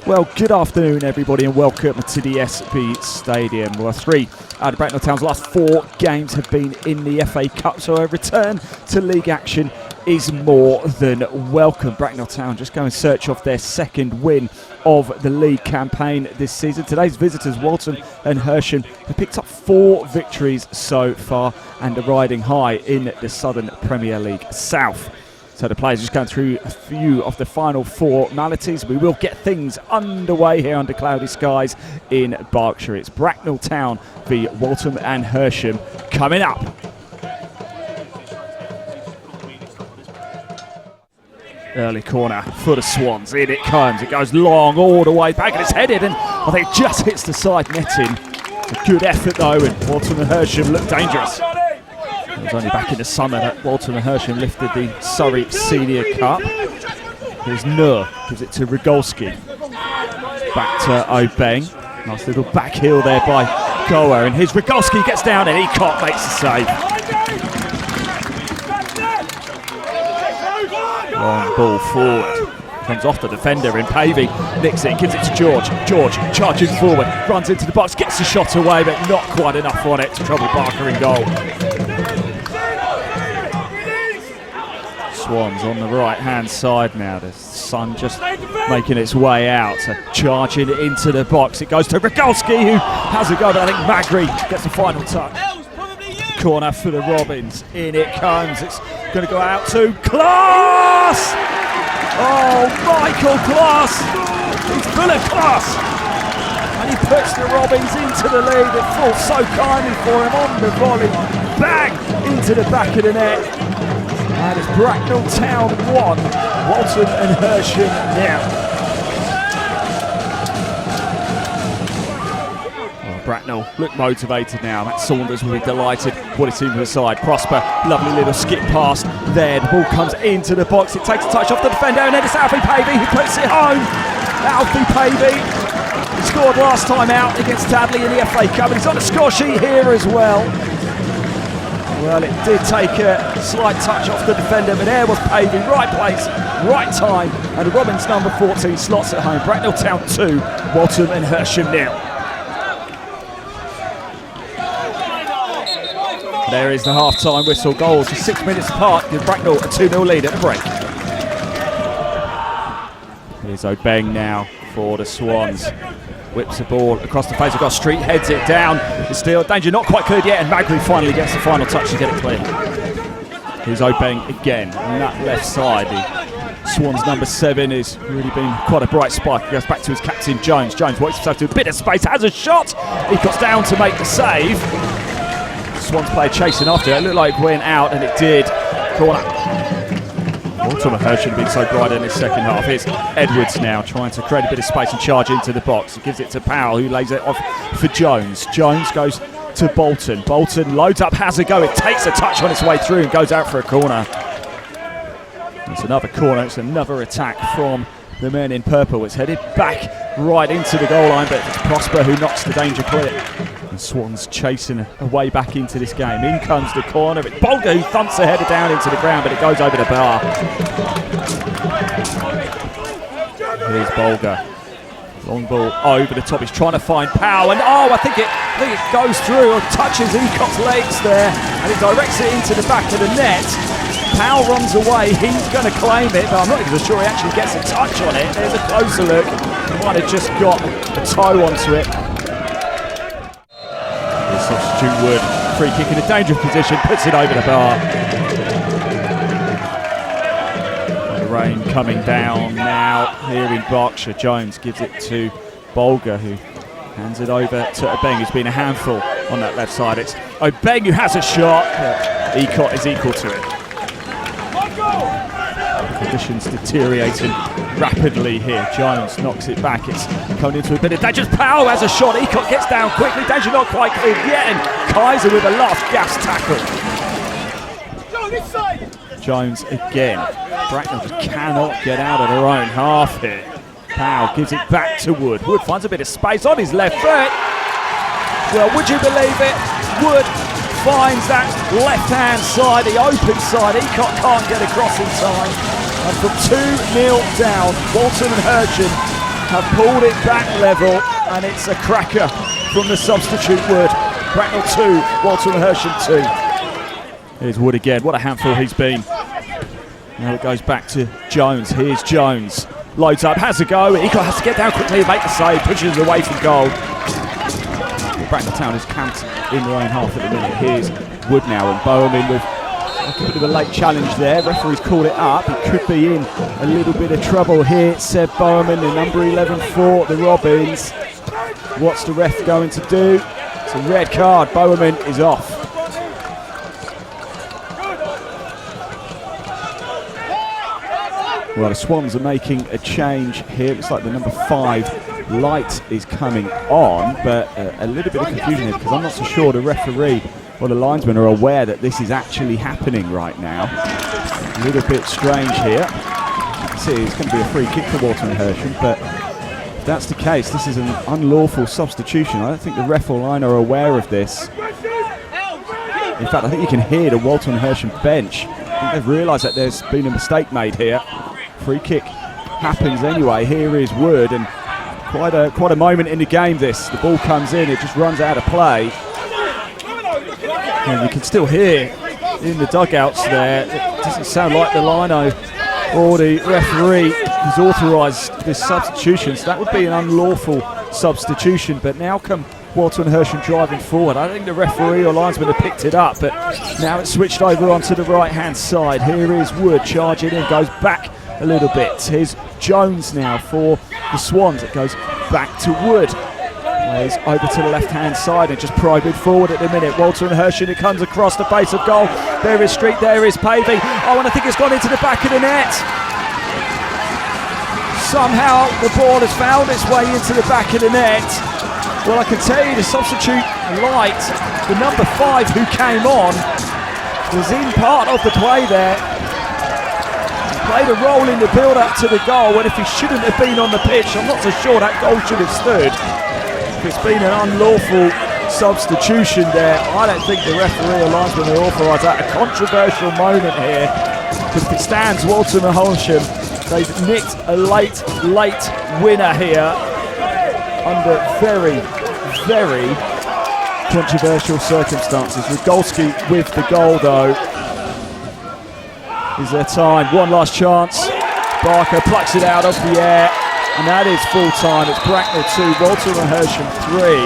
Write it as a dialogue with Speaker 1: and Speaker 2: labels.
Speaker 1: Well, good afternoon, everybody, and welcome to the SB Stadium. Well, 3 out of Bracknell Town's last 4 games have been in the FA Cup, so a return to league action is more than welcome. Bracknell Town just go in search of their second win of the league campaign this season. Today's visitors, Walton and Hersham, have picked up 4 victories so far and are riding high in the Southern Premier League South. So the players just going through a few of the final formalities. We will get things underway here under cloudy skies in Berkshire. It's Bracknell Town v Walton and Hersham coming up. Early corner for the Swans. In it comes. It goes long all the way back and it's headed and I think it just hits the side netting. It's a good effort though, and Walton and Hersham look dangerous. It was only back in the summer that Walton and Hersham lifted the Surrey Senior Cup. Here's Nur, gives it to Rigolski. Back to Obeng. Nice little back heel there by Goa. And here's Rigolski, gets down and Ecott makes the save. Long ball forward. Comes off the defender in Pavey. Nicks it, gives it to George. George charging forward, runs into the box, gets the shot away, but not quite enough on it to trouble Barker in goal. Swans on the right-hand side now. The sun just making its way out, charging into the box. It goes to Rigolski, who has a go, but I think Magri gets the final touch. Corner for the Robins. In it comes. It's going to go out to Class! Oh, Michael Class! He's full of class! And he puts the Robins into the lead. It falls so kindly for him on the volley. Bang! Into the back of the net. And it's Bracknell Town 1, Walton and Hersham now. Oh, Bracknell look motivated now. Matt Saunders will be delighted what it's in for the side. Prosper, lovely little skip pass there. The ball comes into the box. It takes a touch off the defender and then it's Alfie Pavey who puts it home. Alfie Pavey, he scored last time out against Tadley in the FA Cup and he's on the score sheet here as well. Well, it did take a slight touch off the defender, but there was Pavey, right place, right time, and the Robins number 14 slots at home. Bracknell Town 2, Walton and Hersham 0. There is the half-time whistle. Goals for 6 minutes apart. Give Bracknell a 2-0 lead at the break. Here's Obeng now for the Swans. Whips the ball across the face of Goss Street, heads it down. It's still danger, not quite cleared yet, and Magri finally gets the final touch to get it clear. Here's Obeng again on that left side. The Swans number 7 has really been quite a bright spark. He goes back to his captain Jones. Jones works himself to a bit of space, has a shot. He got down to make the save. Swans player chasing after it. It looked like it went out, and it did. Corner. Walton and Hersham been so bright in this second half. Here's Edwards now trying to create a bit of space and charge into the box. He gives it to Powell, who lays it off for Jones. Jones goes to Bolton. Bolton loads up, has a go. It takes a touch on its way through and goes out for a corner. It's another corner. It's another attack from the men in purple. It's headed back right into the goal line, but it's Prosper who knocks the danger clear. And Swans chasing a way back into this game. In comes the corner. It's Bolger who thumps the header down into the ground, but it goes over the bar. Here's Bolger. Long ball over the top. He's trying to find Powell, and I think it goes through or touches Ecott's legs there, and it directs it into the back of the net. Powell runs away. He's going to claim it, but I'm not even sure he actually gets a touch on it. There's a closer look. He might have just got a toe onto it. Substitute Wood, free kick in a dangerous position, puts it over the bar. The rain coming down now here in Berkshire. Jones gives it to Bolger, who hands it over to Obeng, who's been a handful on that left side. It's Obeng who has a shot, but Ecott is equal to it. Conditions deteriorating rapidly here. Jones knocks it back. It's coming into a bit of danger. Powell has a shot. Ecott gets down quickly. Danger not quite cleared yet. And Kaiser with a last gas tackle. Jones again. Bracknell just cannot get out of their own half here. Powell gives it back to Wood. Wood finds a bit of space on his left foot. Well, would you believe it? Wood finds that left-hand side, the open side. Ecott can't get across in time. And from 2-0 down, Walton and Hersham have pulled it back level, and it's a cracker from the substitute Wood. Bracknell 2, Walton Hersham 2. Here's Wood again. What a handful he's been. Now it goes back to Jones. Here's Jones. Loads up, has a go. He has to get down quickly and make the save. Pushes it away from goal. Bracknell Town is camped in their own half at the minute. Here's Wood now, and Bowman with a bit of a late challenge there. Referee's called it up. He could be in a little bit of trouble here. Seb Bowman, the number 11 for the Robins. What's the ref going to do? It's a red card. Bowman is off. Well, the Swans are making a change here. Looks like the number 5 light is coming on, but a little bit of confusion here because I'm not so sure the referee or the linesmen are aware that this is actually happening right now. A little bit strange here. See, it's going to be a free kick for Walton Hersham, but if that's the case, this is an unlawful substitution. I don't think the ref or line are aware of this. In fact, I think you can hear the Walton Hersham bench. I think they've realised that there's been a mistake made here. Free kick happens anyway. Here is Wood, and quite a moment in the game this. The ball comes in, it just runs out of play. And you can still hear in the dugouts there, it doesn't sound like the lino or the referee has authorised this substitution, so that would be an unlawful substitution. But now come Walton Hersham driving forward. I think the referee or linesman have picked it up, but now it's switched over onto the right-hand side. Here is Wood charging in, goes back a little bit. Here's Jones now for the Swans. It goes back to Wood. He's over to the left-hand side and just probing forward at the minute. Walton Hersham, it comes across the base of goal. There is Street, there is Pavey. Oh, and I think it's gone into the back of the net. Somehow the ball has found its way into the back of the net. Well, I can tell you the substitute light, the number 5 who came on, was in part of the play there. He played a role in the build-up to the goal, and if he shouldn't have been on the pitch, I'm not so sure that goal should have stood. It's been an unlawful substitution there. I don't think the referee or linesman will authorise that. A controversial moment here. Because if it stands Walton Hersham, they've nicked a late winner here under very, very controversial circumstances. Rogolski with the goal though. Is there time? One last chance. Barker plucks it out of the air. And that is full time. It's Bracknell 2, Walton Hersham 3.